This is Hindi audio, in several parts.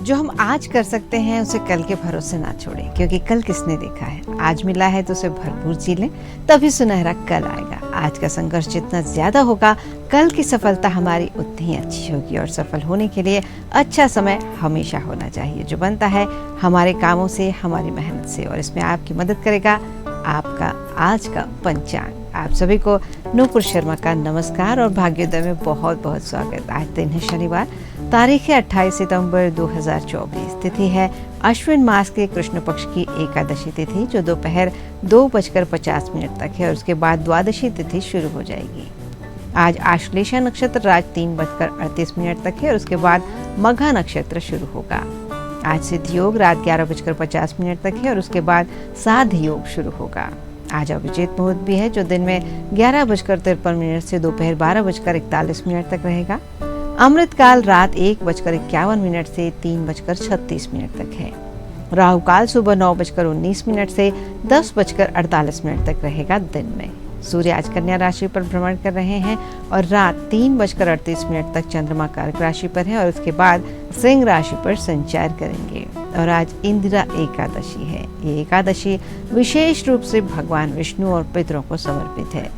जो हम आज कर सकते हैं उसे कल के भरोसे ना छोड़ें, क्योंकि कल किसने देखा है। आज मिला है तो उसे भरपूर जी लें, तभी सुनहरा कल आएगा। आज का संघर्ष जितना ज्यादा होगा, कल की सफलता हमारी उतनी ही अच्छी होगी। और सफल होने के लिए अच्छा समय हमेशा होना चाहिए, जो बनता है हमारे कामों से, हमारी मेहनत से। और इसमें आपकी मदद करेगा आपका आज का पंचांग। आप सभी को नूपुर शर्मा का नमस्कार और भाग्योदय में बहुत बहुत स्वागत। आज दिन है शनिवार, तारीख है 28 सितंबर 2024। तिथि है अश्विन मास के कृष्ण पक्ष की एकादशी तिथि, जो दोपहर 2:50 तक है और उसके बाद द्वादशी तिथि शुरू हो जाएगी। आज आश्लेषा नक्षत्र रात 3:38 तक है और उसके बाद मघा नक्षत्र शुरू होगा। आज सिद्ध योग रात 11:50 तक है और उसके बाद साध योग शुरू होगा। आज अभिजीत मुहूर्त भी है, जो दिन में 11:53 से दोपहर 12:41 तक रहेगा। अमृत काल रात 1:51 से 3:36 तक है। राहु काल सुबह 9:19 से 10:48 तक रहेगा दिन में। सूर्य आज कन्या राशि पर भ्रमण कर रहे हैं और रात 3:38 तक चंद्रमा कर्क राशि पर है और उसके बाद सिंह राशि पर संचार करेंगे। और आज इंदिरा एकादशी है। ये एकादशी विशेष रूप से भगवान विष्णु और पितरों को समर्पित है।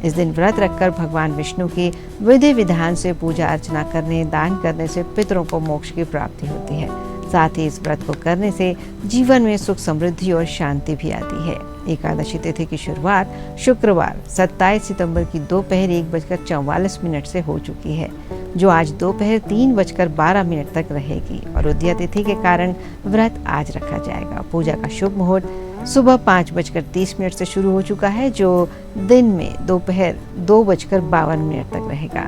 इस दिन व्रत रखकर भगवान विष्णु की विधि विधान से पूजा अर्चना करने, दान करने से पितरों को मोक्ष की प्राप्ति होती है। साथ ही इस व्रत को करने से जीवन में सुख, समृद्धि और शांति भी आती है। एकादशी तिथि की शुरुआत शुक्रवार 27 सितंबर की दोपहर 1:44 से हो चुकी है, जो आज दोपहर 3:12 तक रहेगी। और उदया तिथि के कारण व्रत आज रखा जाएगा। पूजा का शुभ मुहूर्त सुबह 5:30 से शुरू हो चुका है, जो दिन में दोपहर 2:52 तक रहेगा।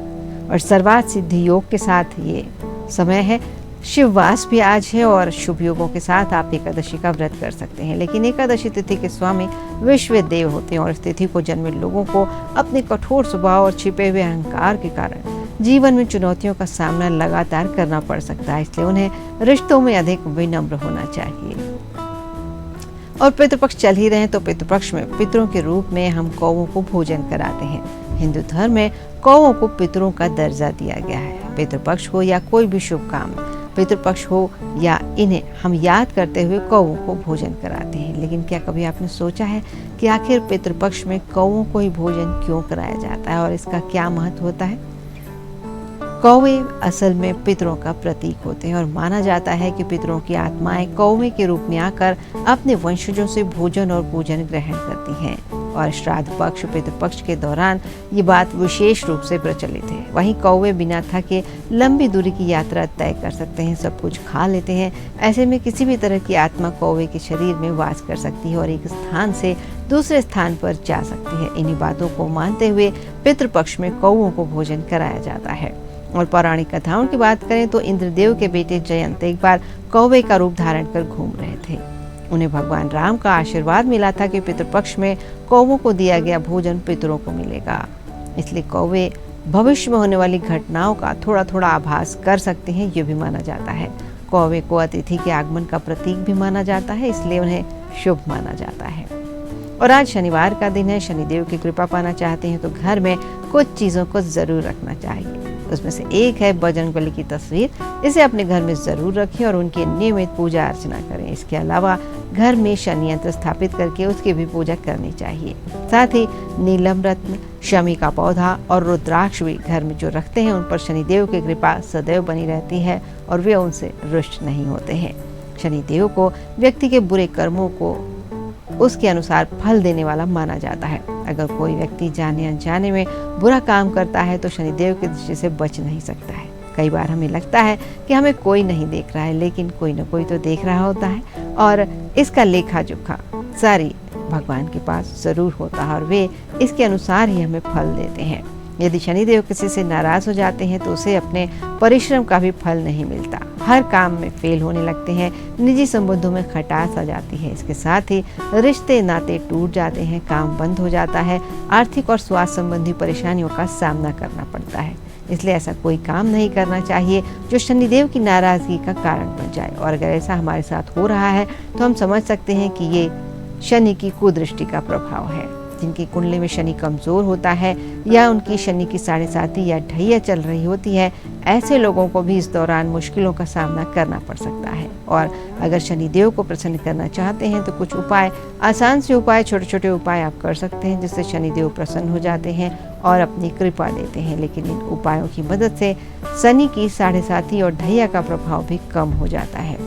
और सर्वार्थ सिद्धि योग के साथ ये समय है। शिववास भी आज है और शुभ योगों के साथ आप एकादशी का व्रत कर सकते हैं। लेकिन एकादशी तिथि के स्वामी विश्व देव होते हैं और इस तिथि को जन्मे लोगों को अपने कठोर स्वभाव और छिपे हुए अहंकार के कारण जीवन में चुनौतियों का सामना लगातार करना पड़ सकता है। इसलिए उन्हें रिश्तों में अधिक विनम्र होना चाहिए। और पितृपक्ष चल ही रहे तो पितृपक्ष में पितरों के रूप में हम कौवों को भोजन कराते हैं। हिंदू धर्म में कौवों को पितरों का दर्जा दिया गया है। पितृपक्ष हो या कोई भी शुभ काम, पितृपक्ष हो या इन्हें हम याद करते हुए कौवों को भोजन कराते हैं। लेकिन क्या कभी आपने सोचा है कि आखिर पितृपक्ष में कौवों को ही भोजन क्यों कराया जाता है और इसका क्या महत्व होता है? कौवे असल में पितरों का प्रतीक होते हैं और माना जाता है कि पितरों की आत्माएं कौवे के रूप में आकर अपने वंशजों से भोजन और पूजन ग्रहण करती हैं। और श्राद्ध पक्ष, पितृपक्ष के दौरान ये बात विशेष रूप से प्रचलित है। वहीं कौवे बिना थके लंबी दूरी की यात्रा तय कर सकते हैं, सब कुछ खा लेते हैं। ऐसे में किसी भी तरह की आत्मा कौवे के शरीर में वास कर सकती है और एक स्थान से दूसरे स्थान पर जा सकती है। इन्हीं बातों को मानते हुए पितृपक्ष में कौवों को भोजन कराया जाता है। और पौराणिक कथाओं की बात करें तो इंद्रदेव के बेटे जयंत एक बार कौवे का रूप धारण कर घूम रहे थे। उन्हें भगवान राम का आशीर्वाद मिला था कि पितृपक्ष में कौवों को दिया गया भोजन पितरों को मिलेगा। इसलिए कौवे भविष्य में होने वाली घटनाओं का थोड़ा थोड़ा आभास कर सकते हैं, ये भी माना जाता है। कौवे को अतिथि के आगमन का प्रतीक भी माना जाता है, इसलिए उन्हें शुभ माना जाता है। और आज शनिवार का दिन है। शनिदेव की कृपा पाना चाहते हैं तो घर में कुछ चीज़ों को जरूर रखना चाहिए। उसमें से एक है बजरंगबली की तस्वीर। इसे अपने घर में जरूर रखें और उनकी नियमित पूजा अर्चना करें। इसके अलावा घर में शनि यंत्र स्थापित करके उसकी भी पूजा करनी चाहिए। साथ ही नीलम रत्न, शमी का पौधा और रुद्राक्ष भी घर में जो रखते हैं उन पर शनिदेव की कृपा सदैव बनी रहती है और वे उनसे रुष्ट नहीं होते हैं। शनिदेव को व्यक्ति के बुरे कर्मों को उसके अनुसार फल देने वाला माना जाता है। अगर कोई व्यक्ति जाने अनजाने में बुरा काम करता है तो शनिदेव की दृष्टि से बच नहीं सकता है। कई बार हमें लगता है कि हमें कोई नहीं देख रहा है, लेकिन कोई न कोई तो देख रहा होता है और इसका लेखा जोखा सारी भगवान के पास जरूर होता है और वे इसके अनुसार ही हमें फल देते हैं। यदि शनिदेव किसी से नाराज हो जाते हैं तो उसे अपने परिश्रम का भी फल नहीं मिलता। हर काम में फेल होने लगते हैं, निजी संबंधों में खटास आ जाती है। इसके साथ ही रिश्ते नाते टूट जाते हैं, काम बंद हो जाता है, आर्थिक और स्वास्थ्य संबंधी परेशानियों का सामना करना पड़ता है। इसलिए ऐसा कोई काम नहीं करना चाहिए जो शनिदेव की नाराजगी का कारण बन जाए। और अगर ऐसा हमारे साथ हो रहा है तो हम समझ सकते हैं कि ये शनि की कुदृष्टि का प्रभाव है। जिनकी कुंडली में शनि कमजोर होता है या उनकी शनि की 7.5 या ढैया चल रही होती है, ऐसे लोगों को भी इस दौरान मुश्किलों का सामना करना पड़ सकता है। और अगर शनिदेव को प्रसन्न करना चाहते हैं तो कुछ उपाय, आसान से उपाय, छोटे छोटे उपाय आप कर सकते हैं जिससे शनिदेव प्रसन्न हो जाते हैं और अपनी कृपा देते हैं। लेकिन इन उपायों की मदद से शनि की 7.5 और ढैया का प्रभाव भी कम हो जाता है।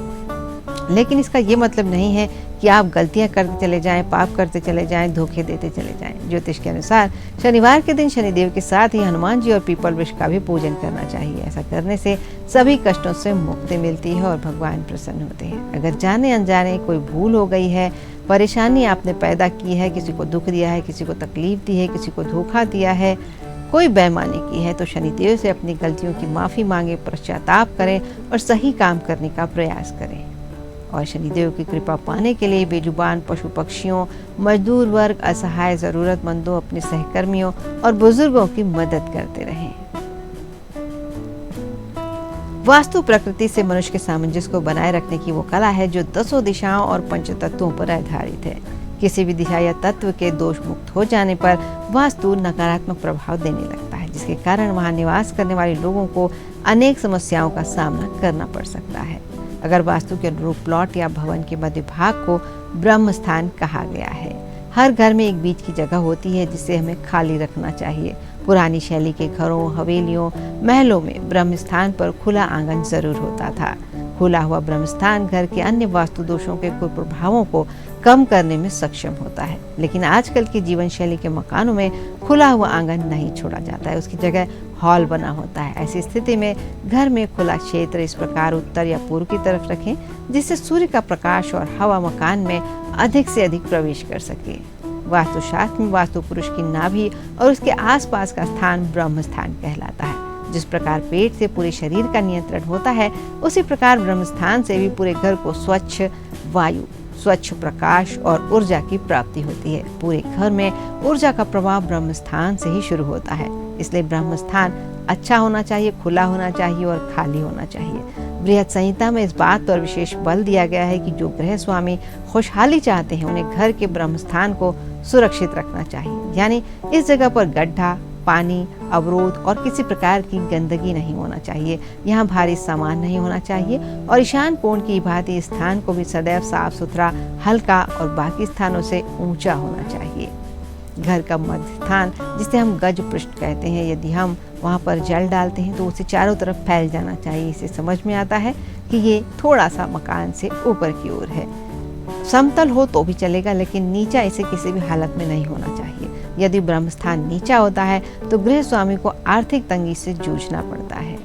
लेकिन इसका ये मतलब नहीं है कि आप गलतियां करते चले जाएं, पाप करते चले जाएं, धोखे देते चले जाएं। ज्योतिष के अनुसार शनिवार के दिन शनिदेव के साथ ही हनुमान जी और पीपल वृक्ष का भी पूजन करना चाहिए। ऐसा करने से सभी कष्टों से मुक्ति मिलती है और भगवान प्रसन्न होते हैं। अगर जाने अनजाने कोई भूल हो गई है, परेशानी आपने पैदा की है, किसी को दुख दिया है, किसी को तकलीफ दी है, किसी को धोखा दिया है, कोई बेईमानी की है, तो शनिदेव से अपनी गलतियों की माफ़ी मांगे, पश्चाताप करें और सही काम करने का प्रयास करें। और शनिदेव की कृपा पाने के लिए बेजुबान पशु पक्षियों, मजदूर वर्ग, असहाय जरूरतमंदों, अपने सहकर्मियों और बुजुर्गों की मदद करते रहें। वास्तु प्रकृति से मनुष्य के सामंजस्य को बनाए रखने की वो कला है जो 10 दिशाओं और पंचतत्वों पर आधारित है। किसी भी दिशा या तत्व के दोष मुक्त हो जाने पर वास्तु नकारात्मक प्रभाव देने लगता है, जिसके कारण वहां निवास करने वाले लोगों को अनेक समस्याओं का सामना करना पड़ सकता है। अगर वास्तु के अनुरूप प्लॉट या भवन के मध्य भाग को ब्रह्म स्थान कहा गया है। हर घर में एक बीच की जगह होती है जिसे हमें खाली रखना चाहिए। पुरानी शैली के घरों, हवेलियों, महलों में ब्रह्म स्थान पर खुला आंगन जरूर होता था। खुला हुआ ब्रह्म स्थान घर के अन्य वास्तु दोषों के कुप्रभावों को कम करने में सक्षम होता है। लेकिन आजकल की जीवन शैली के मकानों में खुला हुआ आंगन नहीं छोड़ा जाता है, उसकी जगह हॉल बना होता है। ऐसी स्थिति में घर में खुला क्षेत्र इस प्रकार उत्तर या पूर्व की तरफ रखें जिससे सूर्य का प्रकाश और हवा मकान में अधिक से अधिक प्रवेश कर सके। वास्तुशास्त्र में वास्तु पुरुष की नाभि और उसके आसपास का स्थान ब्रह्म स्थान कहलाता है। जिस प्रकार पेट से पूरे शरीर का नियंत्रण होता है, उसी प्रकार ब्रह्म स्थान से भी पूरे घर को स्वच्छ वायु, स्वच्छ प्रकाश और ऊर्जा की प्राप्ति होती है। पूरे घर में ऊर्जा का प्रवाह ब्रह्म स्थान से ही शुरू होता है। इसलिए ब्रह्म स्थान अच्छा होना चाहिए, खुला होना चाहिए और खाली होना चाहिए। बृहत संहिता में इस बात पर विशेष बल दिया गया है कि जो गृह स्वामी खुशहाली चाहते हैं उन्हें घर के ब्रह्म स्थान को सुरक्षित रखना चाहिए। यानी इस जगह पर गड्ढा, पानी, अवरोध और किसी प्रकार की गंदगी नहीं होना चाहिए। यहाँ भारी सामान नहीं होना चाहिए और ईशान कोण की भांति स्थान को भी सदैव साफ सुथरा, हल्का और बाकी स्थानों से ऊंचा होना चाहिए। घर का मध्य स्थान जिसे हम गज पृष्ठ कहते हैं, यदि हम वहाँ पर जल डालते हैं तो उसे चारों तरफ फैल जाना चाहिए। इसे समझ में आता है कि ये थोड़ा सा मकान से ऊपर की ओर है। समतल हो तो भी चलेगा, लेकिन नीचा इसे किसी भी हालत में नहीं होना चाहिए। यदि ब्रह्म स्थान नीचा होता है तो गृह स्वामी को आर्थिक तंगी से जूझना पड़ता है।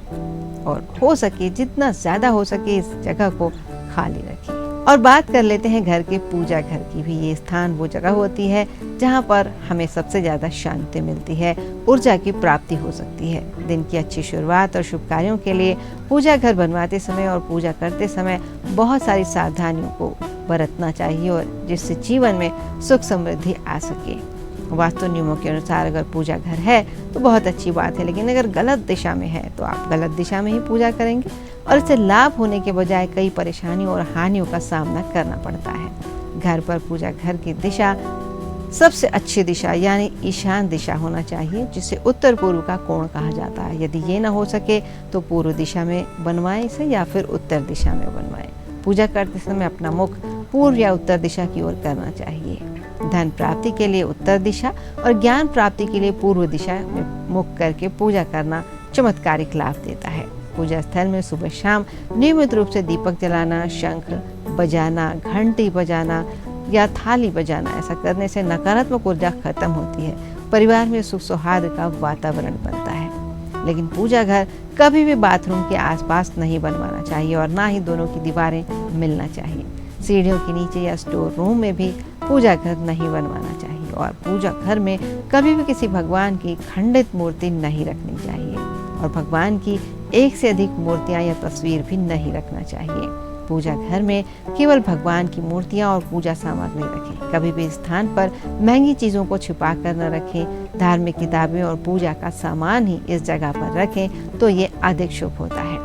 और हो सके जितना ज्यादा हो सके इस जगह को खाली रखिए। और बात कर लेते हैं घर के पूजा घर की भी। ये स्थान वो जगह होती है जहाँ पर हमें सबसे ज्यादा शांति मिलती है, ऊर्जा की प्राप्ति हो सकती है। दिन की अच्छी शुरुआत और शुभ कार्यों के लिए पूजा घर बनवाते समय और पूजा करते समय बहुत सारी सावधानियों को बरतना चाहिए और जिससे जीवन में सुख समृद्धि आ सके। वास्तु नियमों के अनुसार अगर पूजा घर है तो बहुत अच्छी बात है, लेकिन अगर गलत दिशा में है तो आप गलत दिशा में ही पूजा करेंगे और इससे लाभ होने के बजाय कई परेशानियों और हानियों का सामना करना पड़ता है। घर पर पूजा घर की दिशा सबसे अच्छी दिशा यानी ईशान दिशा होना चाहिए, जिसे उत्तर पूर्व का कोण कहा जाता है। यदि ये ना हो सके तो पूर्व दिशा में बनवाएं इसे या फिर उत्तर दिशा में बनवाएं। पूजा करते समय अपना मुख पूर्व या उत्तर दिशा की ओर करना चाहिए। धन प्राप्ति के लिए उत्तर दिशा और ज्ञान प्राप्ति के लिए पूर्व दिशा में मुख करके पूजा करना चमत्कारिक लाभ देता है। पूजा स्थल में सुबह शाम नियमित रूप से दीपक जलाना, शंख बजाना, घंटी बजाना या थाली बजाना, ऐसा करने से नकारात्मक ऊर्जा खत्म होती है। परिवार में सुख सौहार्द का वातावरण बनता है। लेकिन पूजा घर कभी भी बाथरूम के आसपास नहीं बनवाना चाहिए और ना ही दोनों की दीवारें मिलना चाहिए। सीढ़ियों के नीचे या स्टोर रूम में भी पूजा घर नहीं बनवाना चाहिए और पूजा घर में कभी भी किसी भगवान की खंडित मूर्ति नहीं रखनी चाहिए और भगवान की एक से अधिक मूर्तियां या तस्वीर भी नहीं रखना चाहिए। पूजा घर में केवल भगवान की मूर्तियां और पूजा सामग्री रखें। कभी भी स्थान पर महंगी चीजों को छिपा कर न रखें। धार्मिक किताबें और पूजा का सामान ही इस जगह पर रखें तो ये अधिक शुभ होता है।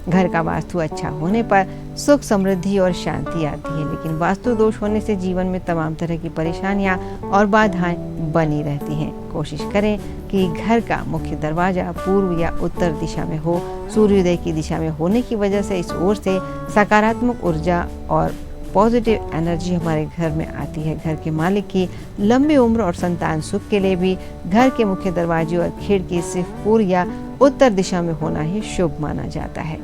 घर का वास्तु अच्छा होने पर सुख, समृद्धि और शांति आती है, लेकिन वास्तु दोष होने से जीवन में तमाम तरह की परेशानियां और बाधाएं बनी रहती हैं। कोशिश करें कि घर का मुख्य दरवाजा पूर्व या उत्तर दिशा में हो। सूर्योदय की दिशा में होने की वजह से इस ओर से सकारात्मक ऊर्जा और पॉजिटिव एनर्जी हमारे घर में आती है। घर के मालिक की लंबी उम्र और संतान सुख के लिए भी घर के मुख्य दरवाजे और खिड़की सिर्फ पूर्व या उत्तर दिशा में होना ही शुभ माना जाता है।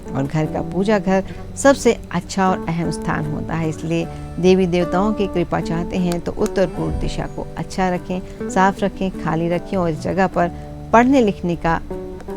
और घर का पूजा घर सबसे अच्छा और अहम स्थान होता है, इसलिए देवी देवताओं की कृपा चाहते हैं तो उत्तर पूर्व दिशा को अच्छा रखें, साफ रखें, खाली रखें और इस जगह पर पढ़ने लिखने का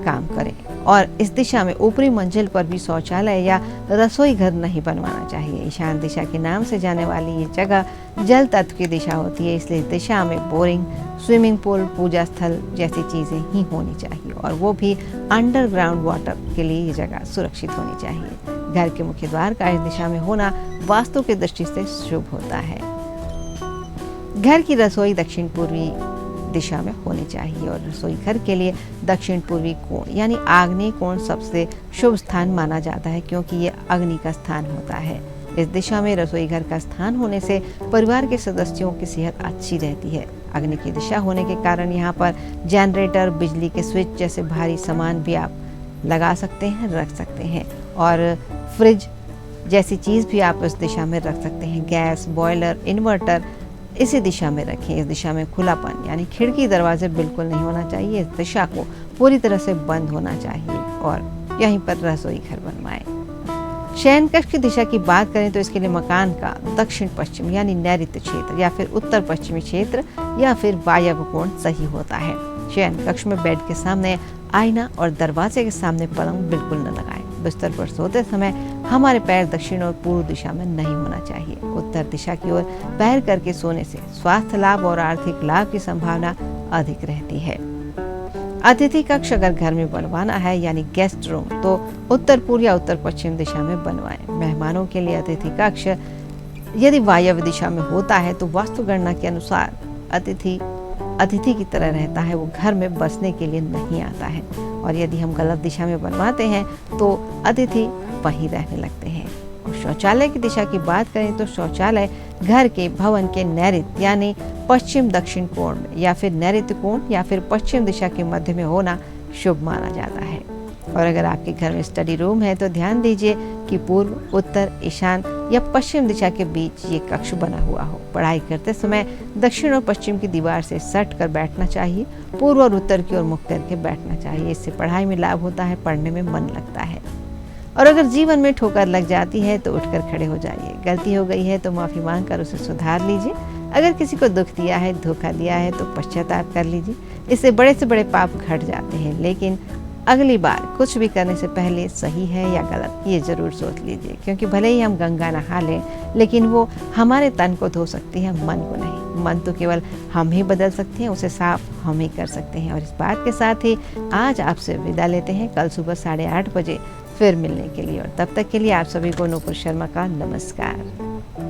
काम करें। और इस दिशा में ऊपरी मंजिल पर भी शौचालय या रसोई घर नहीं बनवाना चाहिए। ईशान दिशा के नाम से जाने वाली ये जगह जल तत्व की दिशा होती है, इसलिए इस दिशा में बोरिंग, स्विमिंग पूल, पूजा स्थल जैसी चीज़ें ही होनी चाहिए और वो भी अंडरग्राउंड वाटर के लिए ये जगह सुरक्षित होनी चाहिए। घर के मुख्य द्वार का इस दिशा में होना वास्तु की दृष्टि से शुभ होता है। घर की रसोई दक्षिण पूर्वी दिशा में होनी चाहिए और रसोई घर के लिए दक्षिण पूर्वी कोण यानी आग्नेय कोण सबसे शुभ स्थान माना जाता है, क्योंकि ये अग्नि का स्थान होता है। इस दिशा में रसोई घर का स्थान होने से परिवार के सदस्यों की सेहत अच्छी रहती है। अग्नि की दिशा होने के कारण यहाँ पर जनरेटर, बिजली के स्विच जैसे भारी सामान भी आप लगा सकते हैं, रख सकते हैं और फ्रिज जैसी चीज़ भी आप इस दिशा में रख सकते हैं। गैस, बॉयलर, इन्वर्टर इसी दिशा में रखें। इस दिशा में खुलापन यानी खिड़की, दरवाजे बिल्कुल नहीं होना चाहिए। इस दिशा को पूरी तरह से बंद होना चाहिए और यहीं पर रसोई घर बनवाएं। शयन कक्ष की दिशा की बात करें तो इसके लिए मकान का दक्षिण पश्चिम यानी नैऋत्य क्षेत्र या फिर उत्तर पश्चिमी क्षेत्र या फिर वायव्य कोण सही होता है। शयन कक्ष में बेड के सामने आईना और दरवाजे के सामने पलंग बिल्कुल न लगाएं। बिस्तर पर सोते समय हमारे पैर दक्षिण और पूर्व दिशा में नहीं होना चाहिए। उत्तर दिशा की ओर पैर करके सोने से स्वास्थ्य लाभ और आर्थिक लाभ की संभावना अधिक रहती है। अतिथि कक्ष अगर घर में बनवाना है यानी गेस्ट रूम तो उत्तर पूर्व या उत्तर पश्चिम दिशा में बनवाएं। मेहमानों के लिए अतिथि कक्ष यदि वायव्य दिशा में होता है तो वास्तु गणना के अनुसार अतिथि की तरह रहता है, वो घर में बसने के लिए नहीं आता है। और यदि हम गलत दिशा में बनवाते हैं तो अतिथि वहीं रहने लगते हैं। और शौचालय की दिशा की बात करें तो शौचालय घर के भवन के नैऋत्य यानी पश्चिम दक्षिण कोण में या फिर नैऋत्य कोण या फिर पश्चिम दिशा के मध्य में होना शुभ माना जाता है। और अगर आपके घर में स्टडी रूम है तो ध्यान दीजिए कि पूर्व, उत्तर, ईशान या पश्चिम दिशा के बीच ये कक्ष बना हुआ हो। पढ़ाई करते समय दक्षिण और पश्चिम की दीवार से सट कर बैठना चाहिए। पूर्व और उत्तर की ओर मुख करके बैठना चाहिए। इससे पढ़ाई में लाभ होता है, पढ़ने में मन लगता है। और अगर जीवन में ठोकर लग जाती है तो उठकर खड़े हो जाइए। गलती हो गई है तो माफ़ी मांगकर उसे सुधार लीजिए। अगर किसी को दुख दिया है, धोखा दिया है तो पश्चाताप कर लीजिए। इससे बड़े से बड़े पाप घट जाते हैं, लेकिन अगली बार कुछ भी करने से पहले सही है या गलत ये ज़रूर सोच लीजिए, क्योंकि भले ही हम गंगा नहा लें लेकिन वो हमारे तन को धो सकती है, मन को नहीं। मन तो केवल हम ही बदल सकते हैं, उसे साफ हम ही कर सकते हैं। और इस बात के साथ ही आज आपसे विदा लेते हैं। कल सुबह 8:30 बजे फिर मिलने के लिए, और तब तक के लिए आप सभी को नूपुर शर्मा का नमस्कार।